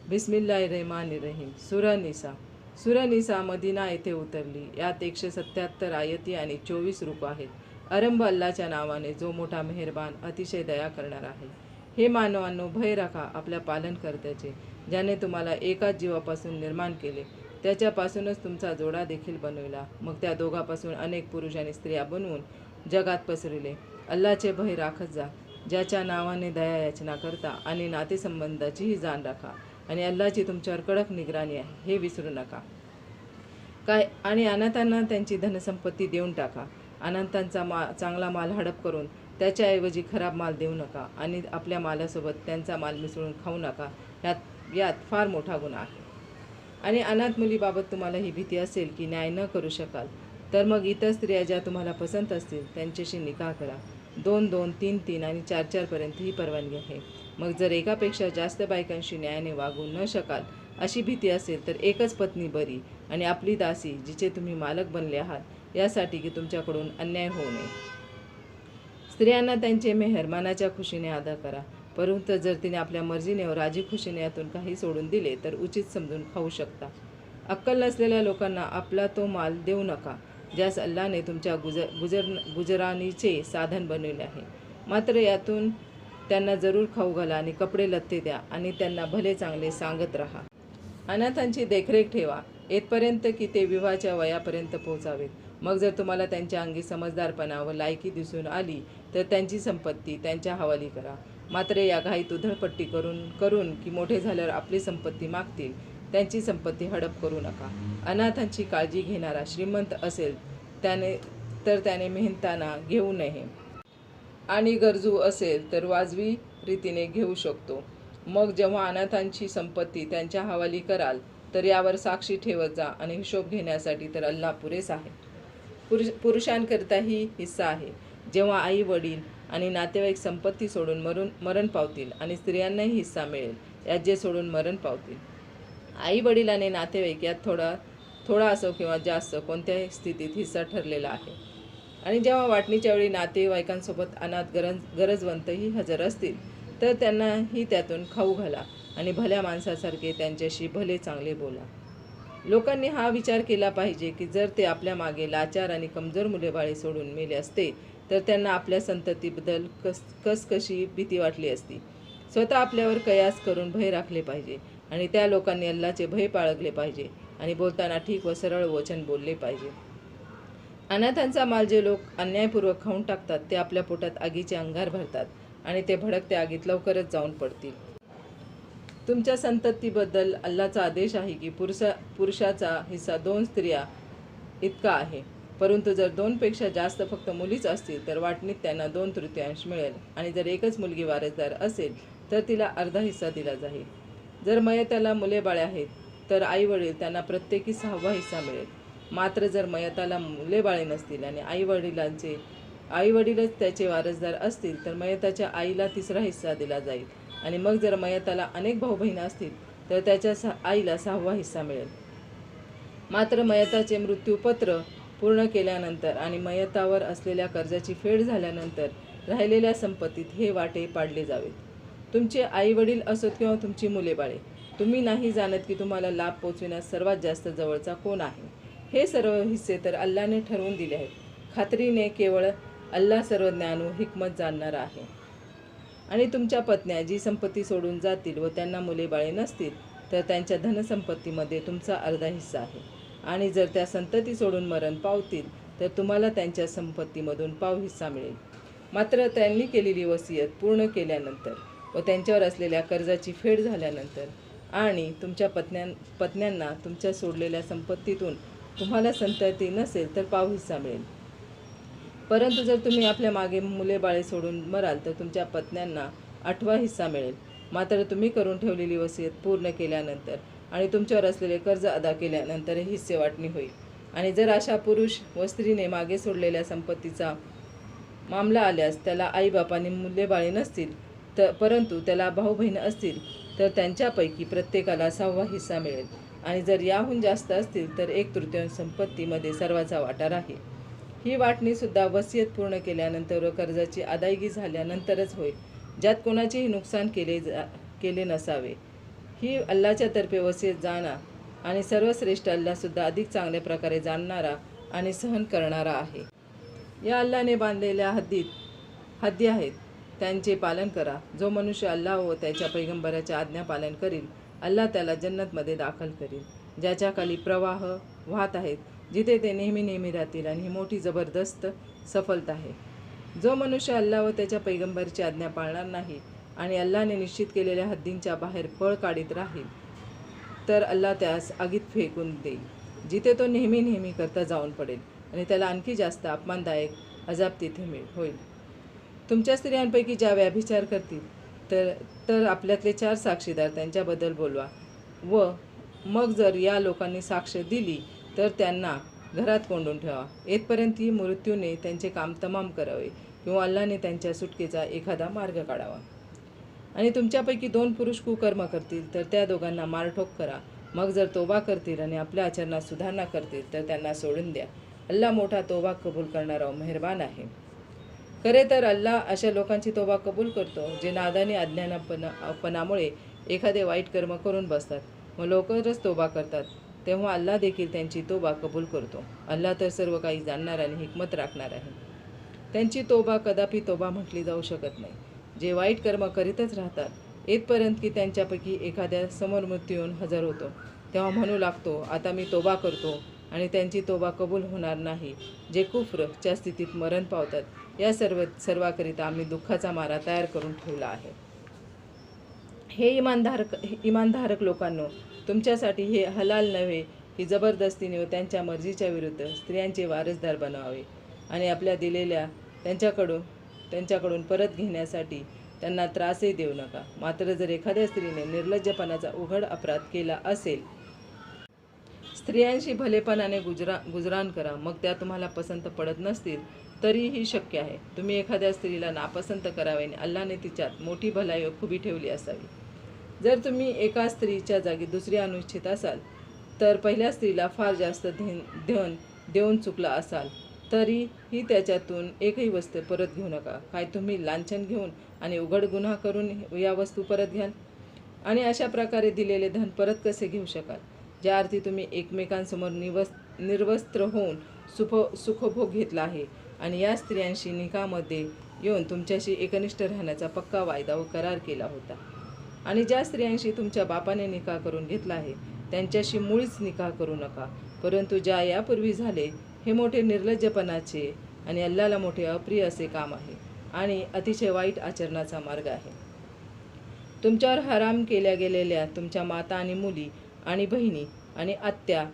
बिस्मिल्लाहिर्रहमानिर्रहीम. सूरा निसा. सूरा निसा मदिना येथे उतरली. यात 177 आयती आणि 24 रूप आहेत. आरंभ अल्लाच्या नावाने, जो मोठा मेहरबान, अतिशय दया करणार आहे. हे मानवांनो, भय राखा आपल्या पालनकर्त्याचे, ज्याने तुम्हाला एकाच जीवापासून निर्माण केले, त्याच्यापासूनच तुमचा जोडा देखील बनविला, मग त्या दोघांपासून अनेक पुरुष आणि स्त्रिया बनवून जगात पसरविले. अल्लाचे भय राखत जा, ज्याच्या नावाने दया याचना करता, आणि नातेसंबंधाचीही जाण राखा, आणि अल्लाची तुमच्यावर कडक निगराणी आहे, हे विसरू नका. आणि अनाथांना त्यांची धनसंपत्ती देऊन टाका. अनाथांचा चांगला माल हडप करून त्याच्याऐवजी खराब माल देऊ नका, आणि आपल्या मालासोबत त्यांचा माल मिसळून खाऊ नका. यात फार मोठा गुन्हा आहे. आणि अनाथ मुलीबाबत तुम्हाला ही भीती असेल की न्याय न करू शकाल, तर मग इतर स्त्रिया ज्या तुम्हाला पसंत असतील त्यांच्याशी निकाह करा. 2-2, 3-3 आणि 4-4 पर्यंत ही परवानगी आहे. मग जर एकापेक्षा जास्त बायकांशी न्यायाने वागू न शकाल अशी भीती असेल, तर एकच पत्नी बरी, आणि आपली दासी, जिचे तुम्ही मालक बनले आहात, यासाठी की तुमच्याकडून अन्याय होऊ नये. स्त्रियांना त्यांचे मेहर मनाच्या खुशीने अदा करा, परंतु जर तिने आपल्या मर्जीने व राजी खुशीने यातून काही सोडून दिले तर उचित समजून खाऊ शकता. अक्कल नसलेल्या लोकांना आपला तो माल देऊ नका, ज्यास अल्लाने तुमच्या गुजराणीचे साधन बनविले आहे. मात्र यातून त्यांना जरूर खाऊ घाला आणि कपडे लत्ते द्या, आणि त्यांना भले चांगले सांगत राहा. अनाथांची देखरेख ठेवा येथपर्यंत की ते विवाहाच्या वयापर्यंत पोहोचावेत. मग जर तुम्हाला त्यांच्या अंगी समजदारपणा व लायकी दिसून आली तर त्यांची संपत्ती त्यांच्या हवाली करा. मात्र या घाईत उधळपट्टी करून की मोठे झाल्यावर आपली संपत्ती मागतील, त्यांची संपत्ती हडप करू नका. अनाथांची काळजी घेणारा श्रीमंत असेल त्याने मेहनताना घेऊ नये, आणि गरजू असेल तर वाजवी रीतीने घेऊ शकतो. मग जेव्हा अनाथांची संपत्ती त्यांच्या हवाली कराल, तर यावर साक्षी ठेवत जा, आणि हिशोब घेण्यासाठी तर अल्लाह पुरेसा आहे. पुरुषांकरिताही हिस्सा आहे. जेव्हा आई वडील आणि नातेवाईक संपत्ती सोडून मरण पावतील, आणि स्त्रियांनाही हिस्सा मिळेल यात जे सोडून मरण पावतील. आई वडील आणि नातेवाईक यात थोडा असो किंवा जास्त कोणत्याही स्थितीत हिस्सा ठरलेला आहे. आणि जेव्हा वाटणीच्या वेळी नातेवाईकांसोबत अनाथ गरजवंतही हजर असतील, तर त्यांनाही त्यातून खाऊ घाला, आणि भल्या माणसासारखे त्यांच्याशी भले चांगले बोला. लोकांनी हा विचार केला पाहिजे की जर ते आपल्या मागे लाचार आणि कमजोर मुलेबाळे सोडून मेले असते, तर त्यांना आपल्या संततीबद्दल कशी भीती वाटली असती. स्वतः आपल्यावर कयास करून भय राखले पाहिजे, आणि त्या लोकांनी अल्लाचे भय बाळगले पाहिजे, आणि बोलताना ठीक व सरळ वचन बोलले पाहिजे. अनाथांचा माल जे लोक अन्यायपूर्वक खाऊन टाकतात, ते आपल्या पोटात आगीचे अंगार भरतात, आणि ते भडकत्या आगीत लवकरच जाऊन पडतील. तुमच्या संततीबद्दल अल्लाचा आदेश आहे की पुरुषाचा हिस्सा 2 स्त्रिया इतका आहे. परंतु जर 2पेक्षा जास्त फक्त मुलीच असतील तर वाटणीत त्यांना 2/3 मिळेल, आणि जर एकच मुलगी वारसदार असेल तर तिला अर्धा हिस्सा दिला जाईल. जर मयताला मुले बाळे आहेत तर आई वडील त्यांना प्रत्येकी 6वा हिस्सा मिळेल. मात्र जर मयताला मुले बाळे नसतील आणि आई वडीलच त्याचे वारसदार असतील, तर मयताच्या आईला 3रा हिस्सा दिला जाईल. आणि मग जर मयताला अनेक भाऊ बहीण असतील तर त्याच्या आईला 6वा हिस्सा मिळेल. मात्र मयताचे मृत्यूपत्र पूर्ण केल्यानंतर आणि मयतावर असलेल्या कर्जाची फेड झाल्यानंतर राहिलेल्या संपत्तीत हे वाटे पाडले जावेत. तुमचे आई वडील असोत किंवा तुमची मुले बाळे, तुम्ही नाही जाणत की तुम्हाला लाभ पोचविण्यास सर्वात जास्त जवळचा कोण आहे. हे सर्व हिस्से तर अल्लाने ठरवून दिले आहेत. खात्रीने केवळ अल्लाह सर्वज्ञान व हिकमत जाणणारा आहे. आणि तुमच्या पत्न्या जी संपत्ती सोडून जातील व त्यांना मुले बाळे नसतील, तर त्यांच्या धनसंपत्तीमध्ये तुमचा अर्धा हिस्सा आहे. आणि जर त्या संतती सोडून मरण पावतील, तर तुम्हाला त्यांच्या संपत्तीमधून पाव हिस्सा मिळेल. मात्र त्यांनी केलेली वसियत पूर्ण केल्यानंतर व त्यांच्यावर असलेल्या कर्जाची फेड झाल्यानंतर, आणि तुमच्या पत्न्यांना तुमच्या सोडलेल्या संपत्तीतून तुम्हाला संतती नसेल तर पाव हिस्सा मिळेल. परंतु जर तुम्ही आपल्या मागे मुले बाळे सोडून मराल तर तुमच्या पत्न्यांना 8वा हिस्सा मिळेल. मात्र तुम्ही करून ठेवलेली वसियत पूर्ण केल्यानंतर आणि तुमच्यावर असलेले कर्ज अदा केल्यानंतर हिस्से वाटणी होईल. आणि जर अशा पुरुष व स्त्रीने मागे सोडलेल्या संपत्तीचा मामला आल्यास त्याला आईबापांनी मुले बाळे नसतील, परंतु त्याला भाऊ बहीण असतील, तर त्यांच्यापैकी प्रत्येकाला 6वा हिस्सा मिळेल. आणि जर याहून जास्त असतील तर 1/3 संपत्तीमध्ये सर्वांचा वाटा राहील. ही वाटणीसुद्धा वसियत पूर्ण केल्यानंतर व कर्जाची अदायगी झाल्यानंतरच होईल, ज्यात कोणाचेही नुकसान केले नसावे. ही अल्लाच्या तर्फे वसियत जाणा आणि सर्वश्रेष्ठ अल्लाहसुद्धा अधिक चांगल्या प्रकारे जाणणारा आणि सहन करणारा आहे. या अल्लाने बांधलेल्या हद्दी आहेत, त्यांचे पालन करा. जो मनुष्य अल्लाह व त्याच्या पैगंबराचे आज्ञा पालन करील, अल्लाह त्याला जन्नतमध्ये दाखल करील, ज्याच्या खाली प्रवाह वाहत आहेत, जिथे ते नेहमी राहतील, आणि ही मोठी जबरदस्त सफलता आहे. जो मनुष्य अल्लाह व त्याच्या पैगंबराची आज्ञा पाळणार नाही आणि अल्लाहने निश्चित केलेल्या हद्दींच्या बाहेर पळ काढीत राहील, तर अल्लाह त्यास आगीत फेकून देईल, जिथे तो नेहमी करता जाऊन पडेल, आणि त्याला आणखी जास्त अपमानदायक अजाब तिथे होईल. तुमच्या स्त्रियांपैकी ज्या व्यभिचार करतील तर आपल्यातले 4 साक्षीदार त्यांच्याबद्दल बोलवा, व मग जर या लोकांनी साक्ष दिली तर त्यांना घरात कोंडून ठेवा, येथपर्यंत की मृत्यूने त्यांचे काम तमाम करावे किंवा अल्लाने त्यांच्या सुटकेचा एखादा मार्ग काढावा. आणि तुमच्यापैकी 2 पुरुष कुकर्म करतील तर त्या दोघांना मारठोक करा. मग जर तोबा करतील आणि आपल्या आचरणात सुधारणा करतील तर त्यांना सोडून द्या. अल्लाह मोठा तोबा कबूल करणारा व मेहरबान आहे. खरे तर अल्लाह अशा लोकांची तोबा कबूल करतो जे नादानी अज्ञानापणामुळे एखादे वाईट कर्म करून बसतात व लवकरच तोबा करतात, तेव्हा अल्लाह देखील त्यांची तोबा कबूल करतो. अल्लाह तर सर्व काही जाणणार आणि हिकमत राखणार आहे. त्यांची तोबा कदापि तोबा म्हटली जाऊ शकत नाही. जे वाईट कर्म करीतच राहतात, येथपर्यंत की त्यांच्यापैकी एखाद्या समोर मृत्यू येऊन हजर होतो, तेव्हा म्हणू लागतो, आता मी तोबा करतो, आणि त्यांची तोबा कबूल होणार नाही. जे कुफ्रच्या स्थितीत मरण पावतात, या सर्वाकरिता आम्ही दुःखाचा मारा तयार करून ठेवला आहे. हे इमानधारक लोकांनो, तुमच्यासाठी हे हलाल नव्हे की जबरदस्तीने व त्यांच्या मर्जीच्या विरुद्ध स्त्रियांचे वारसदार बनवावे आणि आपल्या दिलेल्या त्यांच्याकडून परत घेण्यासाठी त्यांना त्रासही देऊ नका. मात्र जर एखाद्या स्त्रीने निर्लज्जपणाचा उघड अपराध केला असेल, स्त्रियांशी भलेपणाने गुजराण करा. मग त्या तुम्हाला पसंत पडत नसतील तरीही शक्य आहे. तुम्ही एखाद्या स्त्रीला नापसंत करावे आणि अल्लाने तिच्यात मोठी भलाई व खुबी ठेवली असावी. जर तुम्ही एका स्त्रीच्या जागी दुसरी आणू इच्छित असाल तर पहिल्या स्त्रीला फार जास्त धन देऊन चुकला असाल तरीही त्याच्यातून एकही वस्तू परत घेऊ नका. काय तुम्ही लांछन घेऊन आणि उघड गुन्हा करून या वस्तू परत घ्याल? आणि अशा प्रकारे दिलेले धन परत कसे घेऊ शकाल, ज्या अर्थी तुम्ही एकमेकांसमोर निर्वस्त्र होऊन सुखभोग घेतला आहे आणि या स्त्रियांशी निकामध्ये येऊन तुमच्याशी एकनिष्ठ राहण्याचा पक्का वायदा व करार केला होता. आणि ज्या स्त्रियांशी तुमच्या बापाने निकाह करून घेतला आहे त्यांच्याशी मुळीच निकाह करू नका, परंतु ज्या यापूर्वी झाले, हे मोठे निर्लज्जपणाचे आणि अल्लाला मोठे अप्रिय असे काम आहे आणि अतिशय वाईट आचरणाचा मार्ग आहे. तुमच्यावर हराम केल्या गेलेल्या तुमच्या माता आणि मुली आणि बहिणी आणि आत्या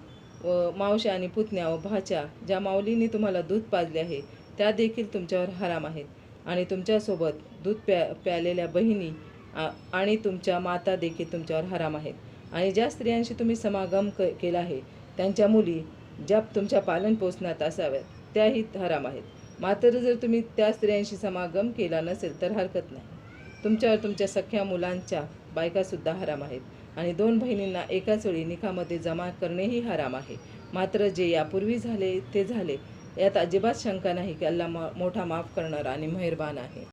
व मावश्या आणि पुतण्या व भाच्या, ज्या माऊलींनी तुम्हाला दूध पाजले आहे, त्या देखील तुमच्यावर हराम आहेत. आणि तुमच्यासोबत दूध प्यालेल्या बहिणी आणि तुमच्या माता देखील तुमच्यावर हराम आहेत. आणि ज्या स्त्रियांशी तुम्ही समागम केला आहे त्यांच्या मुली, ज्या तुमच्या पालन पोषणात असाव्यात, त्याही हराम आहेत. मात्र जर तुम्ही त्या स्त्रियांशी समागम केला नसेल तर हरकत नाही. तुमच्यावर तुमच्या सख्या मुलांच्या बायकासुद्धा हराम आहेत. आणि 2 बहिणींना एकाच वेळी निकामध्ये जमा करणेही हराम आहे. मात्र जे यापूर्वी झाले ते झाले, यात अजिबात शंका नाही की अल्लाह मोठा माफ करणारा आणि मेहरबान आहे.